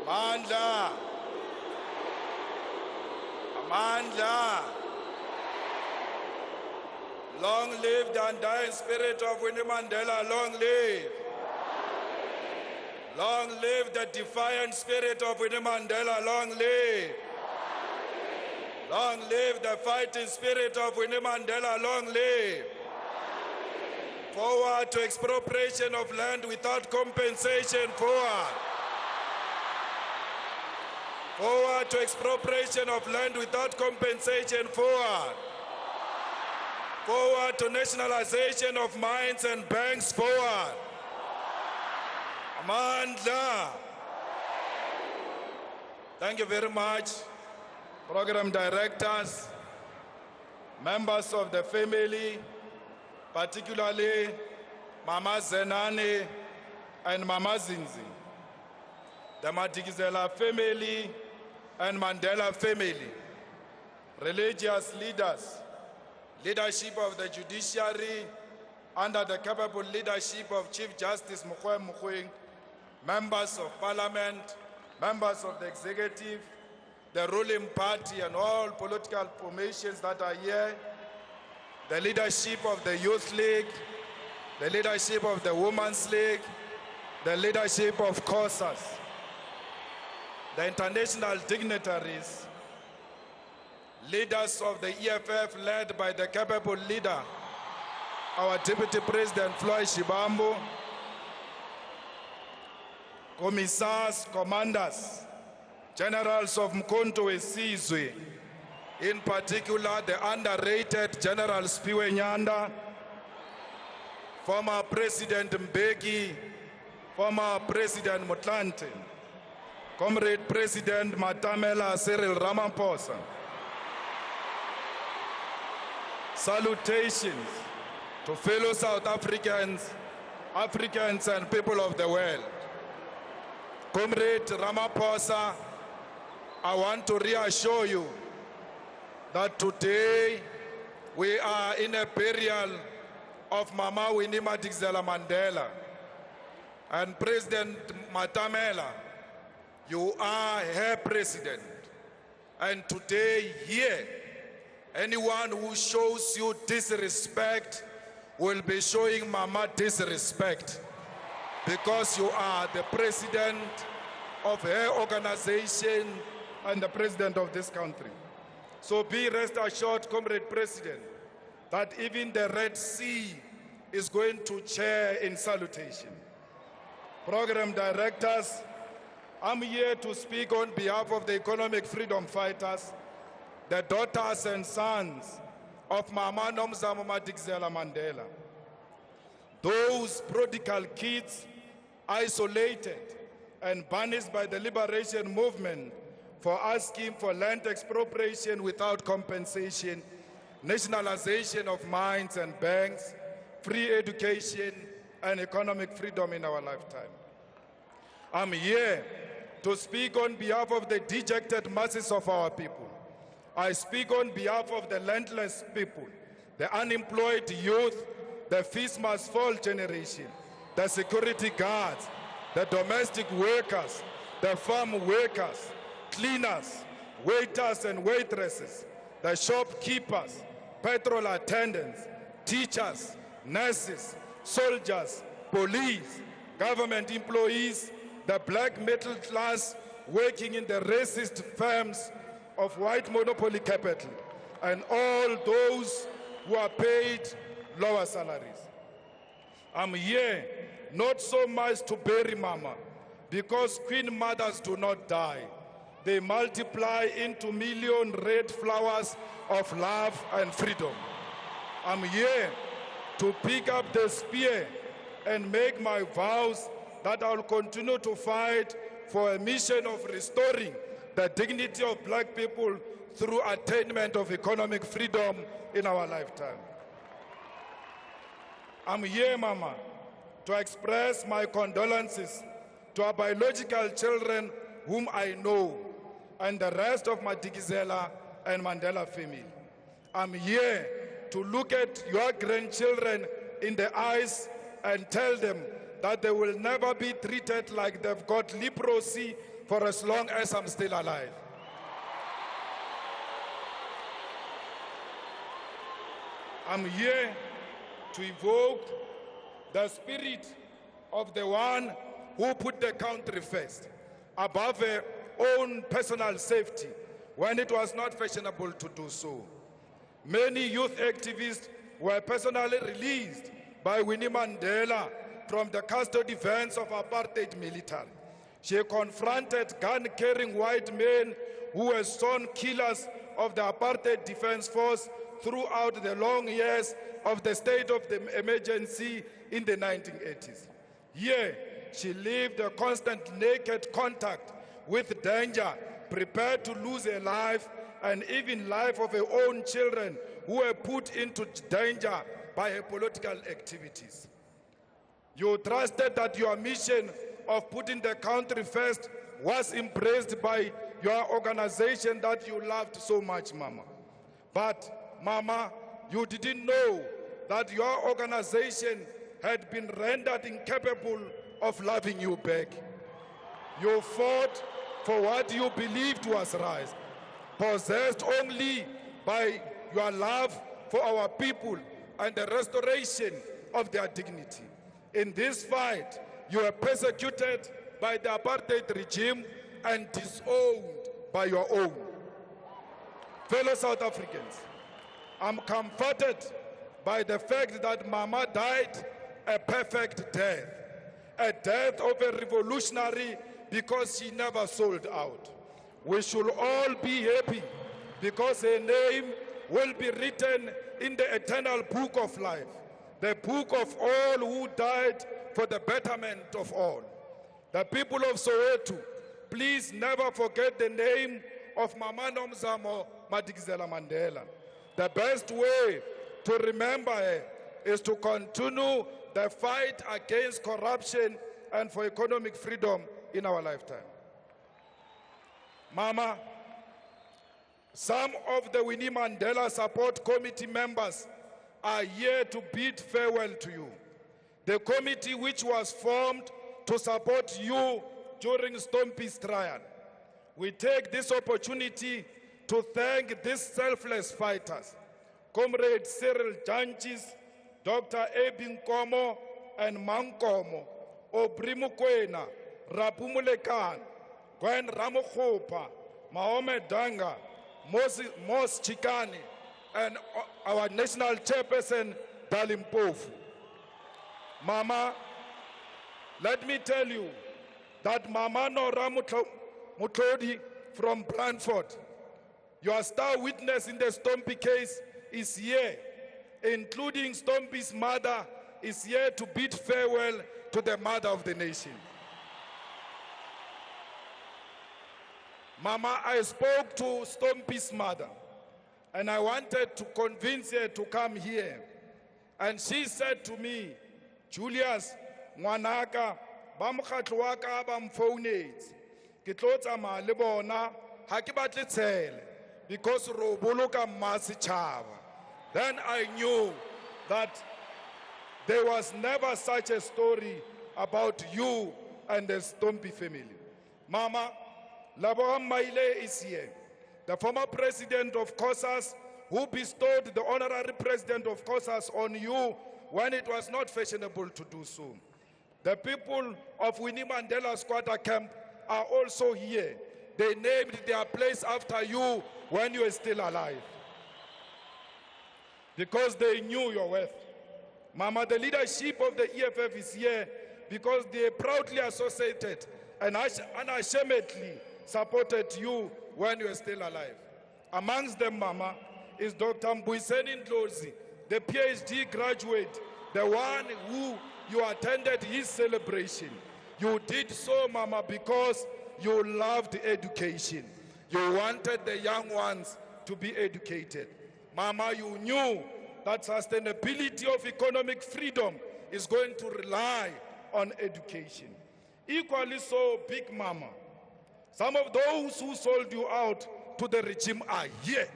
Amandla. Amandla. Long live the undying spirit of Winnie Mandela. Long live. Long live the defiant spirit of Winnie Mandela. Long live. Long live the fighting spirit of Winnie Mandela. Long live. Forward to expropriation of land without compensation. Forward. Forward to expropriation of land without compensation. Forward. Forward to nationalization of mines and banks. Forward. Amandla. Thank you very much, program directors, members of the family, particularly Mama Zenani and Mama Zinzi, the Madikizela family and Mandela family, religious leaders, leadership of the judiciary under the capable leadership of Chief Justice Mogoeng, members of parliament, members of the executive, the ruling party and all political formations that are here, the leadership of the Youth League, the leadership of the Women's League, the leadership of COSAS, the international dignitaries, leaders of the EFF led by the capable leader, our Deputy President Floyd Shibambu, commissars, commanders, generals of Mkhonto Wesizwe, in particular the underrated General Spiwe Nyanda, former President Mbeki, former President Motlanthe, Comrade President Matamela Cyril Ramaphosa. Salutations to fellow South Africans, Africans and people of the world. Comrade Ramaphosa, I want to reassure you that today we are in a burial of Mama Winnie Madikizela-Mandela. And President Matamela, you are her president. And today here, anyone who shows you disrespect will be showing Mama disrespect, because you are the president of her organization and the president of this country. So be rest assured, Comrade President, that even the Red Sea is going to chair in salutation. Program directors, I'm here to speak on behalf of the economic freedom fighters, the daughters and sons of Mama Nomzamo Madikizela-Mandela. Those prodigal kids isolated and banished by the liberation movement for asking for land expropriation without compensation, nationalization of mines and banks, free education, and economic freedom in our lifetime. I'm here to speak on behalf of the dejected masses of our people. I speak on behalf of the landless people, the unemployed youth, the feast must fall generation, the security guards, the domestic workers, the farm workers, cleaners, waiters and waitresses, the shopkeepers, petrol attendants, teachers, nurses, soldiers, police, government employees, the black middle class working in the racist firms of white monopoly capital, and all those who are paid lower salaries. I'm here not so much to bury Mama, because Queen Mothers do not die. They multiply into million red flowers of love and freedom. I'm here to pick up the spear and make my vows that I'll continue to fight for a mission of restoring the dignity of black people through attainment of economic freedom in our lifetime. I'm here, Mama, to express my condolences to our biological children whom I know and the rest of Madikizela and Mandela family. I'm here to look at your grandchildren in the eyes and tell them that they will never be treated like they've got leprosy for as long as I'm still alive. I'm here to evoke the spirit of the one who put the country first, above her own personal safety, when it was not fashionable to do so. Many youth activists were personally released by Winnie Mandela from the custody vans of apartheid military. She confronted gun-carrying white men who were sworn killers of the apartheid defense force throughout the long years of the state of the emergency in the 1980s. Here, she lived a constant naked contact with danger, prepared to lose her life and even life of her own children who were put into danger by her political activities. You trusted that your mission of putting the country first was embraced by your organization that you loved so much, Mama. But, Mama, you didn't know that your organization had been rendered incapable of loving you back. You fought for what you believed was right, possessed only by your love for our people and the restoration of their dignity. In this fight, you were persecuted by the apartheid regime and disowned by your own. Fellow South Africans, I'm comforted by the fact that Mama died a perfect death, a death of a revolutionary because she never sold out. We should all be happy because her name will be written in the eternal book of life, the book of all who died for the betterment of all. The people of Soweto, please never forget the name of Mama Nomzamo Madikizela-Mandela. The best way to remember her is to continue the fight against corruption and for economic freedom in our lifetime. Mama, some of the Winnie Mandela Support Committee members are here to bid farewell to you. The committee which was formed to support you during Stompie's trial. We take this opportunity to thank these selfless fighters, Comrade Cyril Janchis, Dr. Ebin Komo and Mankomo, Obrimukwena, Rapumulekan, Gwen Ramokhopa, Mohamed Danga, Mos Chikani, and our national chairperson, Dalimpofu. Mama, let me tell you that Mama Nora Mutlodi from Brantford, your star witness in the Stompie case, is here, including Stompie's mother, is here to bid farewell to the mother of the nation. Mama, I spoke to Stompie's mother, and I wanted to convince her to come here. And she said to me, Julius, ngwanaka, ba mokgatlo wa ka ba mfounetse. Ke tlo tsamaya le bona, ha ke batle tshele, because ro boloka mmasitjhaba. Then I knew that there was never such a story about you and the Stompie family. Mama, Laboram Maile is here, the former president of COSAS, who bestowed the honorary president of COSAS on you when it was not fashionable to do so. The people of Winnie Mandela Squatter Camp are also here. They named their place after you when you were still alive, because they knew your worth. Mama, the leadership of the EFF is here because they proudly associated and unashamedly supported you when you were still alive. Amongst them, Mama, is Dr. Mbuyiseni Ndlozi, the PhD graduate, the one who you attended his celebration. You did so, Mama, because you loved education. You wanted the young ones to be educated. Mama, you knew that sustainability of economic freedom is going to rely on education. Equally so, Big Mama, some of those who sold you out to the regime are here.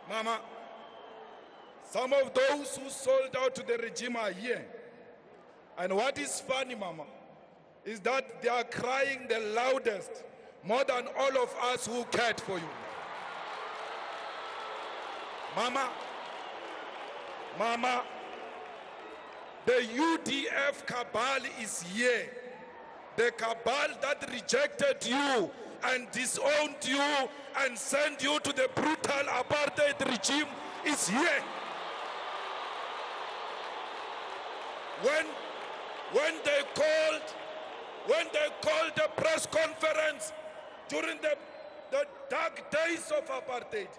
Mama, some of those who sold out to the regime are here. And what is funny, Mama, is that they are crying the loudest, more than all of us who cared for you. Mama, the UDF cabal is here. The cabal that rejected you and disowned you and sent you to the brutal apartheid regime is here. When they called the press conference during the dark days of apartheid,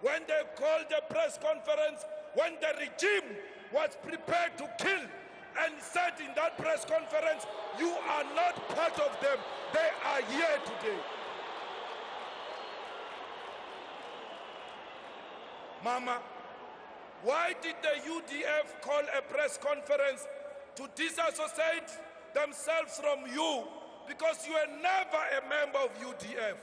when they called the press conference, when the regime was prepared to kill, and said in that press conference, you are not part of them, they are here today. Mama, why did the UDF call a press conference to disassociate themselves from you? Because you were never a member of UDF.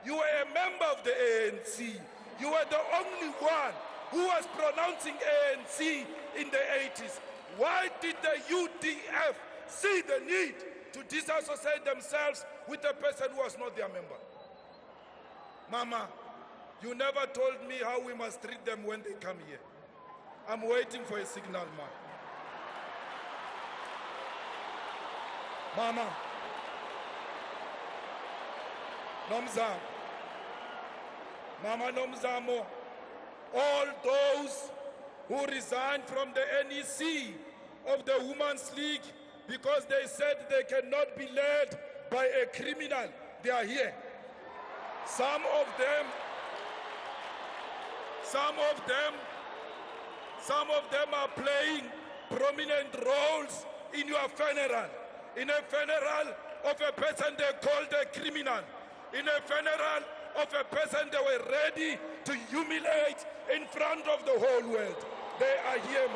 You were a member of the ANC. You were the only one who was pronouncing ANC in the 80s. Why did the UDF see the need to disassociate themselves with a person who was not their member? Mama, you never told me how we must treat them when they come here. I'm waiting for a signal, Mama, Nomzamo, Mama Nomzamo, all those who resigned from the NEC of the Women's League because they said they cannot be led by a criminal, they are here. Some of them are playing prominent roles in your funeral. In a funeral of a person they called a criminal. In a funeral of a person they were ready to humiliate in front of the whole world. They are here,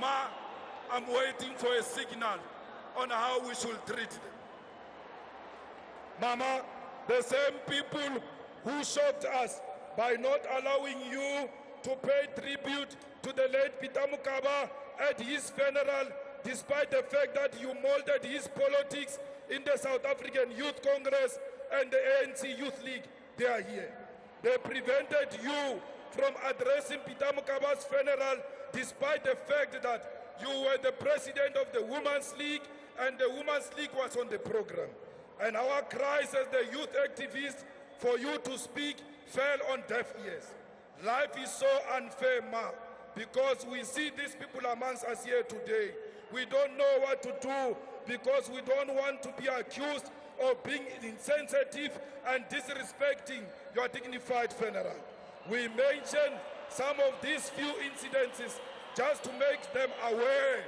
Ma, I'm waiting for a signal on how we should treat them. Mama, the same people who shocked us by not allowing you to pay tribute to the late Peter Mokaba at his funeral, despite the fact that you molded his politics in the South African Youth Congress and the ANC Youth League, they are here. They prevented you from addressing Peter Mokaba's funeral, despite the fact that you were the president of the Women's League and the Women's League was on the program. And our cries as the youth activists for you to speak fell on deaf ears. Life is so unfair, Ma, because we see these people amongst us here today. We don't know what to do because we don't want to be accused of being insensitive and disrespecting your dignified funeral. We mention some of these few incidences just to make them aware.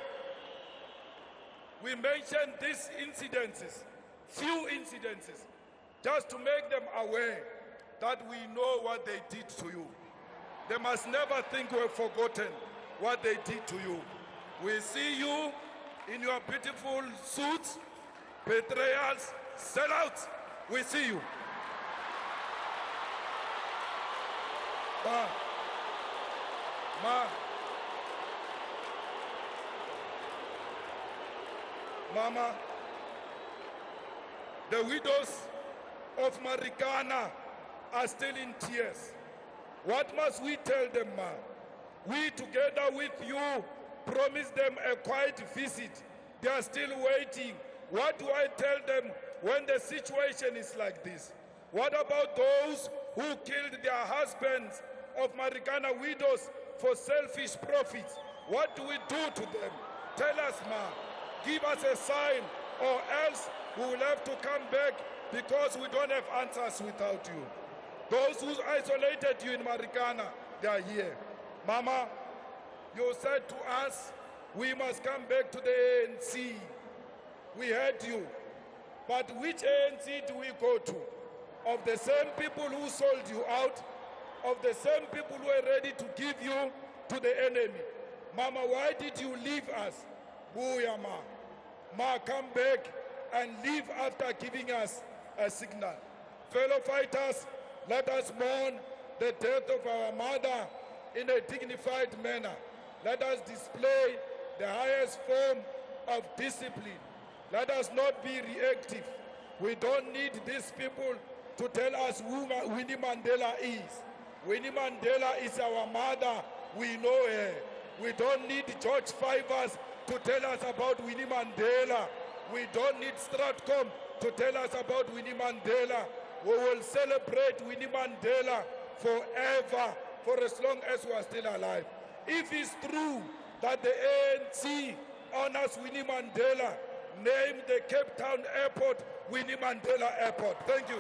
We mention these incidences, few incidences, just to make them aware that we know what they did to you. They must never think we've forgotten what they did to you. We see you in your beautiful suits, betrayals, sellouts. We see you. Mama, the widows of Marikana are still in tears. What must we tell them, Ma? We, together with you, promised them a quiet visit. They are still waiting. What do I tell them when the situation is like this? What about those who killed their husbands of Marikana widows for selfish profits? What do we do to them? Tell us, Ma. Give us a sign, or else we will have to come back because we don't have answers without you. Those who isolated you in Marikana, they are here. Mama, you said to us, we must come back to the ANC. We heard you. But which ANC do we go to? Of the same people who sold you out, of the same people who are ready to give you to the enemy. Mama, why did you leave us? Booyah, Ma. Ma, come back and leave after giving us a signal. Fellow fighters, let us mourn the death of our mother in a dignified manner. Let us display the highest form of discipline. Let us not be reactive. We don't need these people to tell us who Winnie Mandela is. Winnie Mandela is our mother. We know her. We don't need George Fivers to tell us about Winnie Mandela. We don't need Stratcom to tell us about Winnie Mandela. We will celebrate Winnie Mandela forever, for as long as we are still alive. If it's true that the ANC honors Winnie Mandela, name the Cape Town airport Winnie Mandela Airport. Thank you.